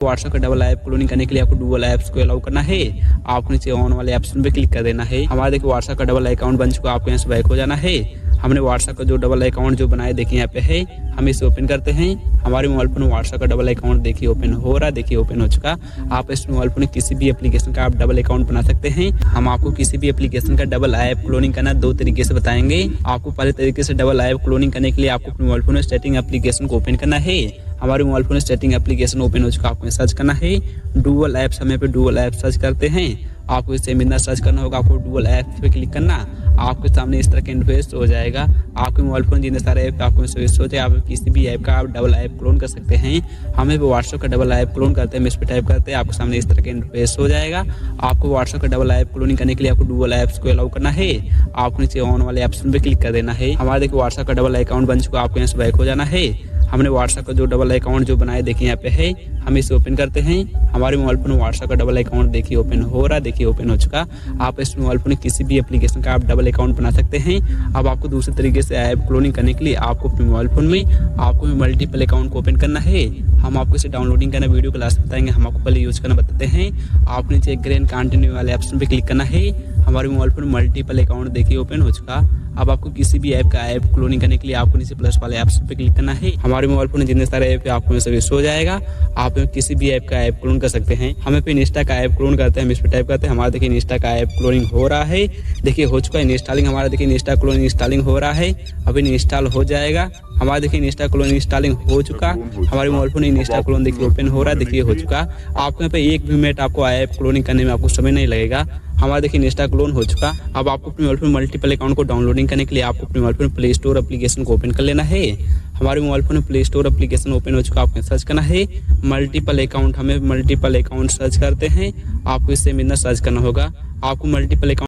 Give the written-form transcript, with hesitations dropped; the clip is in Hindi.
व्हाट्सएप का डबल ऐप क्लोनिंग करने के लिए आपको डुअल ऐप्स को अलाउ करना है। आपको नीचे ऑन वाले ऑप्शन पे क्लिक कर देना है। हमारा देखिए व्हाट्सएप का डबल अकाउंट बन चुका है, आपको यहाँ से बैक हो जाना है। हमने व्हाट्सएप का जो डबल अकाउंट जो बनाया देखिए यहाँ पे है, हम इसे ओपन करते हैं। हमारे मोबाइल फोन में व्हाट्सएप का डबल अकाउंट देखिए ओपन हो रहा है, देखिए ओपन हो चुका। आप इस मोबाइल फोन में किसी भी एप्लीकेशन का आप डबल अकाउंट बना सकते हैं। हम आपको किसी भी एप्लीकेशन का डबल ऐप क्लोनिंग करना दो तरीके से बताएंगे। आपको पहले तरीके से डबल ऐप क्लोनिंग करने के लिए आपको अपने मोबाइल फोन में सेटिंग एप्लीकेशन को ओपन करना है। हमारे मोबाइल फोन में सेटिंग एप्लीकेशन ओपन हो चुका, आपको सर्च करना है डुअल ऐप्स। हमें पे डुअल ऐप सर्च करते हैं, आपको इसे मिलना सर्च करना होगा। आपको डुअल ऐप्स पे क्लिक करना, आपके सामने इस तरह का इंटरफेस हो जाएगा। आपके मोबाइल फोन जितने सारे ऐप आपको इंटरफेस हो जाए, आप किसी भी ऐप का आप डबल ऐप क्लोन कर सकते हैं। हमें व्हाट्सएप का डबल ऐप क्लोन करते हैं, हम इस पर टाइप करते हैं, आपके सामने इस तरह का इंटरफेस हो जाएगा। आपको व्हाट्सएप का डबल ऐप क्लोनिंग करने के लिए आपको डुअल ऐप्स को अलाउ करना है। आपको नीचे ऑन वाले ऑप्शन पे क्लिक कर देना है। हमारा देखिए व्हाट्सएप का डबल अकाउंट बन चुका, आपको यहाँ से बैक हो जाना है। हमने व्हाट्सएप का जो डबल अकाउंट जो बनाया देखिए यहाँ पे है, हम इसे ओपन करते हैं। हमारे मोबाइल फोन में व्हाट्सएप का डबल अकाउंट देखिए ओपन हो रहा है, देखिए ओपन हो चुका। आप इस मोबाइल फोन में किसी भी एप्लीकेशन का आप डबल अकाउंट बना सकते हैं। अब आपको दूसरे तरीके से ऐप क्लोनिंग करने के लिए आपको अपने मोबाइल फोन में आपको मल्टीपल अकाउंट को ओपन करना है। हम आपको इसे डाउनलोडिंग करना वीडियो क्लास बताएंगे, हम आपको पहले यूज करना बताते हैं। आप नीचे ग्रीन कंटिन्यू वाले ऑप्शन पे क्लिक करना है। हमारे मोबाइल फोन में मल्टीपल अकाउंट देखिए ओपन हो चुका। अब आपको किसी भी ऐप का ऐप क्लोनिंग करने के लिए आपको नीचे प्लस वाले ऑप्शन पे क्लिक करना है। हमारे मोबाइल फोन में जितने सारे ऐप है आपको सर्विस हो जाएगा। आप किसी भी ऐप का ऐप क्लोन कर सकते हैं। हमें पे इंस्टा का ऐप क्लोन करते हैं, हम इस पर टाइप करते हैं। हमारा देखिए इंस्टा का ऐप क्लोनिंग हो रहा है, देखिए हो चुका है इंस्टॉलिंग। हमारा देखिए इंस्टा क्लोन इंस्टॉलिंग हो रहा है, अभी इंस्टॉल हो जाएगा। हमारा देखिए इंस्टा क्लोन इंस्टॉलिंग हो चुका। हमारे मोबाइल फोन इंस्टा क्लोन देखिए ओपन हो रहा है, देखिए हो चुका। आपको यहाँ पे एक भी मिनट आपको ऐप क्लोनिंग करने में आपको समय नहीं लगेगा। हमारा देखिए इंस्टा क्लोन हो चुका। अब आपको अपने मोबाइल फोन मल्टीपल अकाउंट को डाउनलोडिंग करने के लिए आपको अपने mobile phone play store application को ओपन कर लेना है। हमारे मोबाइल फोन में प्ले स्टोर एप्लीकेशन ओपन हो चुका, आपको सर्च करना है मल्टीपल अकाउंट। हमें मल्टीपल अकाउंट सर्च करते हैं, आपको इससे मिलना सर्च करना होगा। आपको मल्टीपल अकाउंट